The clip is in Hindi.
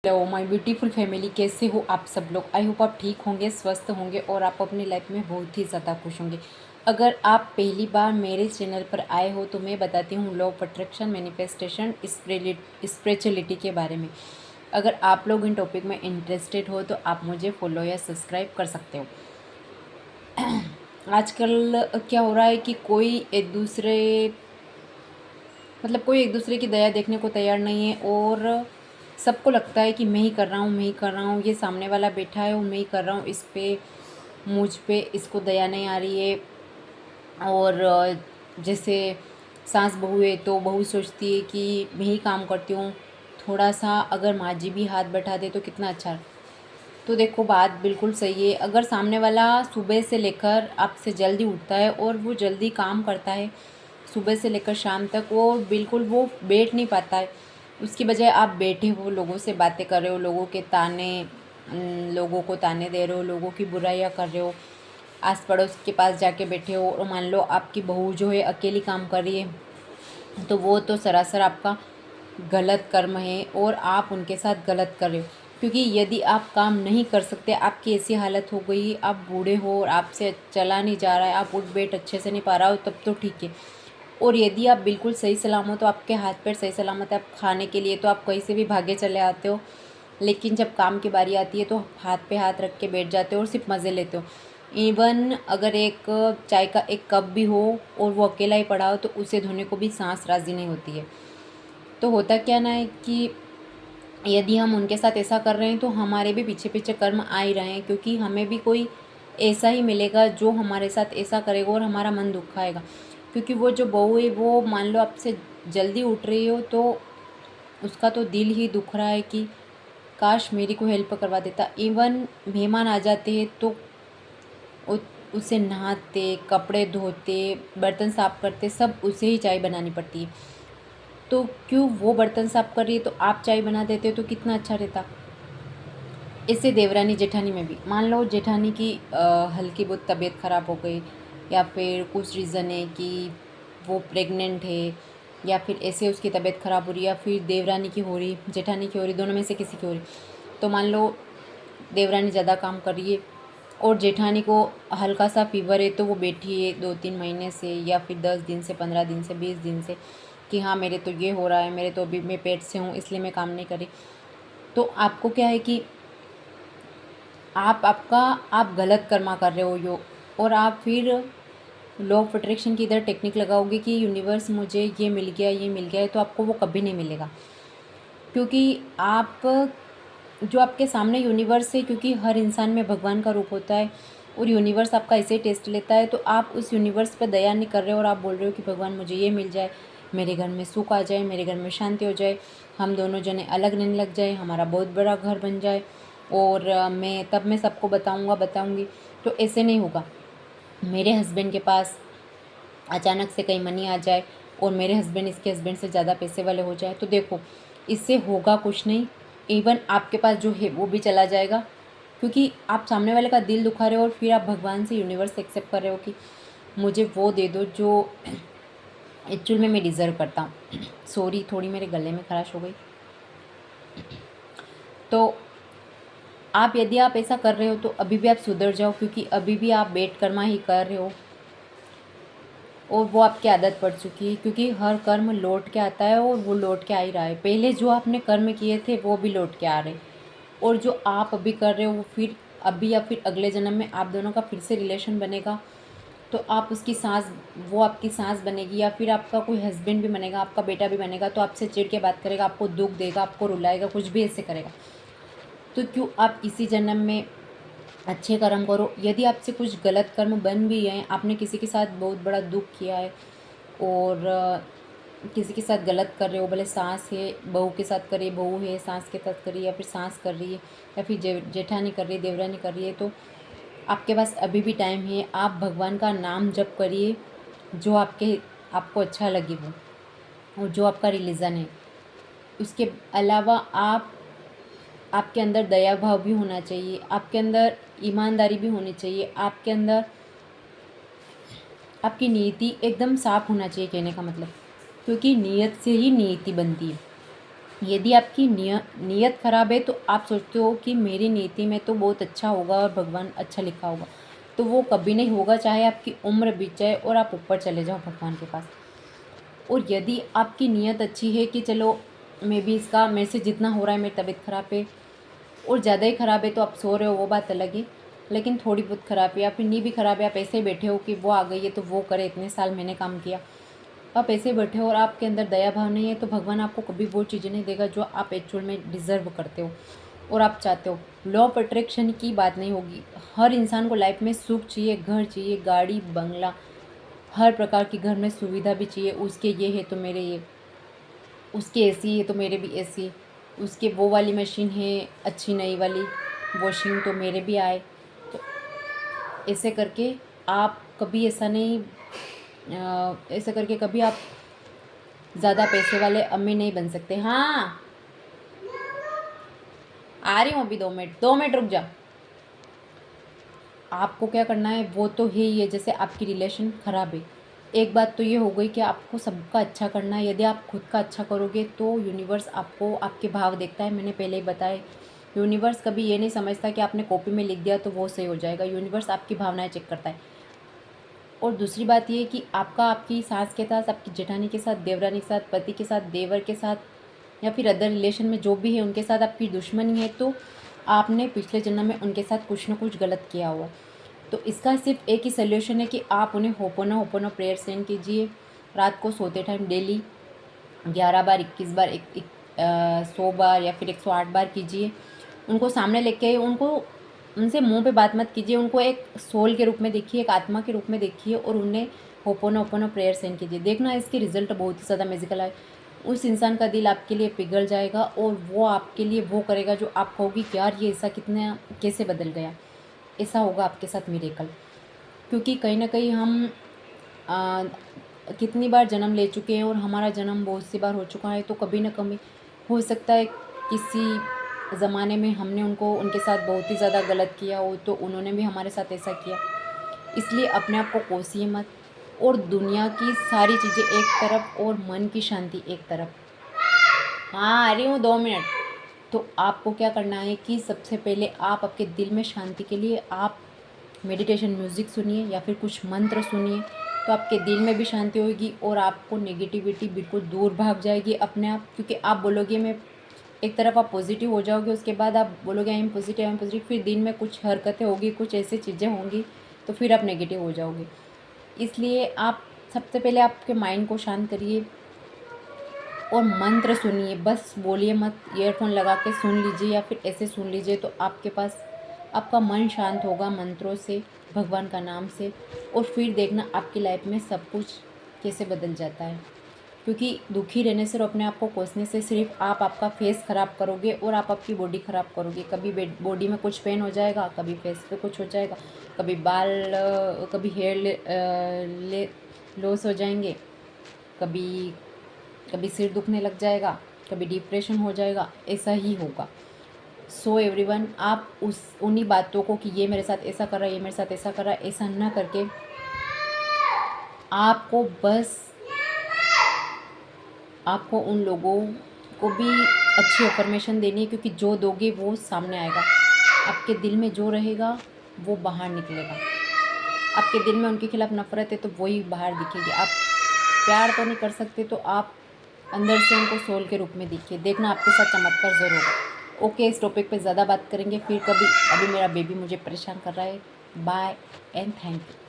हेलो माय ब्यूटीफुल फैमिली, कैसे हो आप सब लोग। आई होप आप ठीक होंगे, स्वस्थ होंगे और आप अपनी लाइफ में बहुत ही ज़्यादा खुश होंगे। अगर आप पहली बार मेरे चैनल पर आए हो तो मैं बताती हूँ law of attraction, manifestation, spirituality के बारे में। अगर आप लोग इन टॉपिक में इंटरेस्टेड हो तो आप मुझे फॉलो या सब्सक्राइब कर सकते हो। आजकल क्या हो रहा है कि कोई एक दूसरे की दया देखने को तैयार नहीं है और सबको लगता है कि मैं ही कर रहा हूँ, मैं ही कर रहा हूँ, ये सामने वाला बैठा है और मैं ही कर रहा हूँ, मुझ पे इसको दया नहीं आ रही है। और जैसे सास बहू है तो बहू सोचती है कि मैं ही काम करती हूँ, थोड़ा सा अगर माँ जी भी हाथ बैठा दे तो कितना अच्छा। तो देखो, बात बिल्कुल सही है। अगर सामने वाला सुबह से लेकर आपसे जल्दी उठता है और वो जल्दी काम करता है, सुबह से लेकर शाम तक वो बैठ नहीं पाता है, उसकी बजाय आप बैठे हो, लोगों से बातें कर रहे हो, लोगों को ताने दे रहे हो, लोगों की बुराइयां कर रहे हो, आस पड़ोस के पास जाके बैठे हो और मान लो आपकी बहू जो है अकेली काम कर रही है, तो वो तो सरासर आपका गलत कर्म है और आप उनके साथ गलत कर रहे हो। क्योंकि यदि आप काम नहीं कर सकते, आपकी ऐसी हालत हो गई, आप बूढ़े हो और आपसे चला नहीं जा रहा है, आप उठ बैठ अच्छे से नहीं पा रहा हो, तब तो ठीक है। और यदि आप बिल्कुल सही सलामत हो, आपके हाथ पैर सही सलामत है, आप खाने के लिए तो आप कहीं से भी भागे चले आते हो, लेकिन जब काम की बारी आती है तो हाथ पे हाथ रख के बैठ जाते हो और सिर्फ मज़े लेते हो। इवन अगर एक चाय का एक कप भी हो और वो अकेला ही पड़ा हो तो उसे धोने को भी सांस राज़ी नहीं होती है। तो होता क्या ना है कि यदि हम उनके साथ ऐसा कर रहे हैं तो हमारे भी पीछे पीछे कर्म आ ही रहे हैं, क्योंकि हमें भी कोई ऐसा ही मिलेगा जो हमारे साथ ऐसा करेगा और हमारा मन दुखाएगा। क्योंकि वो जो बहू है वो मान लो आपसे जल्दी उठ रही हो तो उसका तो दिल ही दुख रहा है कि काश मेरी को हेल्प करवा देता। इवन मेहमान आ जाते हैं तो उ- उसे नहाते, कपड़े धोते, बर्तन साफ करते, सब उसे ही चाय बनानी पड़ती है। तो क्यों वो बर्तन साफ कर रही है तो आप चाय बना देते तो कितना अच्छा रहता। इससे देवरानी जेठानी में भी मान लो जेठानी की हल्की बहुत तबीयत ख़राब हो गई, या फिर कुछ रीज़न है कि वो प्रेग्नेंट है, या फिर ऐसे उसकी तबीयत ख़राब हो रही है, या फिर देवरानी की हो रही, जेठानी की हो रही, दोनों में से किसी की हो रही। तो मान लो देवरानी ज़्यादा काम कर रही है और जेठानी को हल्का सा फीवर है, तो वो बैठी है 2-3 महीने से, या फिर 10 दिन से, 15 दिन से, 20 दिन से कि हाँ मेरे तो ये हो रहा है, मेरे तो अभी मैं पेट से हूँ इसलिए मैं काम नहीं करी। तो आपको क्या है कि आप गलत कर्मा कर रहे हो यो, और आप फिर लॉ ऑफ अट्रैक्शन की इधर टेक्निक लगाओगे कि यूनिवर्स मुझे ये मिल गया है, तो आपको वो कभी नहीं मिलेगा। क्योंकि आप जो आपके सामने यूनिवर्स है, क्योंकि हर इंसान में भगवान का रूप होता है और यूनिवर्स आपका ऐसे ही टेस्ट लेता है, तो आप उस यूनिवर्स पर दया नहीं कर रहे हो और आप बोल रहे हो कि भगवान मुझे ये मिल जाए, मेरे घर में सुख आ जाए, मेरे घर में शांति हो जाए, हम दोनों जने अलग रहने लग जाए, हमारा बहुत बड़ा घर बन जाए और मैं सबको बताऊंगी। तो ऐसे नहीं होगा। मेरे हस्बैंड के पास अचानक से कहीं मनी आ जाए और मेरे हस्बैंड इसके हस्बैंड से ज़्यादा पैसे वाले हो जाए, तो देखो इससे होगा कुछ नहीं। इवन आपके पास जो है वो भी चला जाएगा, क्योंकि आप सामने वाले का दिल दुखा रहे हो और फिर आप भगवान से, यूनिवर्स से एक्सेप्ट कर रहे हो कि मुझे वो दे दो जो एक्चुअल में मैं डिज़र्व करता हूँ। सॉरी, थोड़ी मेरे गले में खराश हो गई। तो यदि आप ऐसा कर रहे हो तो अभी भी आप सुधर जाओ, क्योंकि अभी भी आप बेट कर्मा ही कर रहे हो और वो आपकी आदत पड़ चुकी है। क्योंकि हर कर्म लौट के आता है और वो लौट के आ ही रहा है। पहले जो आपने कर्म किए थे वो भी लौट के आ रहे, और जो आप अभी कर रहे हो वो फिर अभी या फिर अगले जन्म में आप दोनों का फिर से रिलेशन बनेगा, तो आप उसकी सांस, वो आपकी सांस बनेगी, या फिर आपका कोई हस्बैंड भी बनेगा, आपका बेटा भी बनेगा, तो आपसे चिढ़ के बात करेगा, आपको दुख देगा, आपको रुलाएगा, कुछ भी ऐसे करेगा। तो क्यों आप इसी जन्म में अच्छे कर्म करो। यदि आपसे कुछ गलत कर्म बन भी हैं, आपने किसी के साथ बहुत बड़ा दुख किया है और किसी के साथ गलत कर रहे हो, भले सास है बहू के साथ करे, बहू है सास के साथ करी, या फिर सास कर रही है, या फिर जेठानी कर रही है, देवरानी कर रही है, तो आपके पास अभी भी टाइम है। आप भगवान का नाम जप करिए, जो आपको अच्छा लगे वो, और जो आपका रिलीजन है। उसके अलावा आपके अंदर दया भाव भी होना चाहिए, आपके अंदर ईमानदारी भी होनी चाहिए, आपके अंदर आपकी नीति एकदम साफ होना चाहिए, कहने का मतलब। क्योंकि नीयत से ही नीति बनती है। यदि आपकी नीयत ख़राब है तो आप सोचते हो कि मेरी नीति में तो बहुत अच्छा होगा और भगवान अच्छा लिखा होगा, तो वो कभी नहीं होगा, चाहे आपकी उम्र बीत जाए और आप ऊपर चले जाओ भगवान के पास। और यदि आपकी नीयत अच्छी है कि चलो मैं भी इसका, मेरे से जितना हो रहा है, मेरी तबीयत ख़राब है और ज़्यादा ही ख़राब है तो आप सो रहे हो, वो बात अलग है, लेकिन थोड़ी बहुत ख़राब है या फिर नी भी ख़राब है, आप ऐसे ही बैठे हो कि वो आ गई है तो वो करे, इतने साल मैंने काम किया, आप ऐसे बैठे हो और आपके अंदर दया भाव नहीं है, तो भगवान आपको कभी वो चीज़ें नहीं देगा जो आप एक्चुअल में डिज़र्व करते हो और आप चाहते हो। लॉ ऑफ अट्रैक्शन की बात नहीं होगी। हर इंसान को लाइफ में सुख चाहिए, घर चाहिए, गाड़ी बंगला, हर प्रकार की घर में सुविधा भी चाहिए। उसके ये है तो मेरे ये, उसके ऐसी है तो मेरे भी ऐसी, उसके वो वाली मशीन है अच्छी नई वाली वॉशिंग तो मेरे भी आए। तो ऐसे करके आप कभी ऐसा नहीं, ऐसे करके कभी आप ज़्यादा पैसे वाले अम्मी नहीं बन सकते। हाँ आ रही हूँ अभी, 2 मिनट, 2 मिनट रुक जा। आपको क्या करना है वो तो है ही है, जैसे आपकी रिलेशन ख़राब है, एक बात तो ये हो गई कि आपको सबका अच्छा करना है। यदि आप खुद का अच्छा करोगे तो यूनिवर्स आपको आपके भाव देखता है, मैंने पहले ही बताया। यूनिवर्स कभी ये नहीं समझता कि आपने कॉपी में लिख दिया तो वो सही हो जाएगा, यूनिवर्स आपकी भावनाएं चेक करता है। और दूसरी बात ये कि आपका आपकी सास के साथ, आपकी जेठानी के साथ, देवरानी के साथ, पति के साथ, देवर के साथ या फिर अदर रिलेशन में जो भी है उनके साथ आपकी दुश्मनी है, तो आपने पिछले जन्म में उनके साथ कुछ ना कुछ गलत किया हुआ। तो इसका सिर्फ एक ही सोल्यूशन है कि आप उन्हें होपोनो होपोनो प्रेयर सेंड कीजिए रात को सोते टाइम, डेली 11 बार, 21 बार, 100 बार या फिर 108 बार कीजिए। उनको सामने लेके, उनको, उनसे मुंह पे बात मत कीजिए, उनको एक सोल के रूप में देखिए, एक आत्मा के रूप में देखिए और उन्हें होपोनो होपोनो प्रेयर सेंड कीजिए। देखना इसके रिजल्ट बहुत ही ज़्यादा मैजिकल है। उस इंसान का दिल आपके लिए पिघल जाएगा और वो आपके लिए वो करेगा जो आप कहोगी कि यार ये ऐसा कितना कैसे बदल गया। ऐसा होगा आपके साथ मिरेकल। क्योंकि कहीं ना कहीं हम आ, कितनी बार जन्म ले चुके हैं और हमारा जन्म बहुत सी बार हो चुका है, तो कभी ना कभी हो सकता है किसी ज़माने में हमने उनको, उनके साथ बहुत ही ज़्यादा गलत किया हो, तो उन्होंने भी हमारे साथ ऐसा किया। इसलिए अपने आप को कोसिए मत और दुनिया की सारी चीज़ें एक तरफ और मन की शांति एक तरफ। हाँ आ रही हूँ, 2 मिनट। तो आपको क्या करना है कि सबसे पहले आप आपके दिल में शांति के लिए आप मेडिटेशन म्यूज़िक सुनिए या फिर कुछ मंत्र सुनिए, तो आपके दिल में भी शांति होगी और आपको नेगेटिविटी बिल्कुल दूर भाग जाएगी अपने आप। क्योंकि आप बोलोगे मैं, एक तरफ आप पॉजिटिव हो जाओगे, उसके बाद आप बोलोगे I am positive, I am positive, फिर दिन में कुछ हरकतें होगी, कुछ ऐसी चीज़ें होंगी तो फिर आप नेगेटिव हो जाओगे। इसलिए आप सबसे पहले आपके माइंड को शांत करिए और मंत्र सुनिए, बस बोलिए मत, ईयरफोन लगा के सुन लीजिए या फिर ऐसे सुन लीजिए, तो आपके पास आपका मन शांत होगा मंत्रों से, भगवान का नाम से, और फिर देखना आपकी लाइफ में सब कुछ कैसे बदल जाता है। क्योंकि दुखी रहने से और अपने आप को कोसने से सिर्फ आप आपका फेस ख़राब करोगे और आप आपकी बॉडी ख़राब करोगे। कभी बॉडी में कुछ पेन हो जाएगा, कभी फेस पे कुछ हो जाएगा, कभी बाल, कभी हेयर ले लॉस हो जाएंगे, कभी कभी सिर दुखने लग जाएगा, कभी डिप्रेशन हो जाएगा, ऐसा ही होगा। सो एवरीवन, आप उस उन्हीं बातों को कि ये मेरे साथ ऐसा कर रहा है, ये मेरे साथ ऐसा कर रहा है, ऐसा ना करके आपको बस, आपको उन लोगों को भी अच्छी इन्फॉर्मेशन देनी है, क्योंकि जो दोगे वो सामने आएगा। आपके दिल में जो रहेगा वो बाहर निकलेगा। आपके दिल में उनके खिलाफ नफरत है तो वही बाहर दिखेगी। आप प्यार तो नहीं कर सकते तो आप अंदर से उनको सोल के रूप में दिखिए, देखना आपके साथ चमत्कार ज़रूर होगा। ओके, इस टॉपिक पे ज़्यादा बात करेंगे फिर कभी, अभी मेरा बेबी मुझे परेशान कर रहा है। Bye and thank you.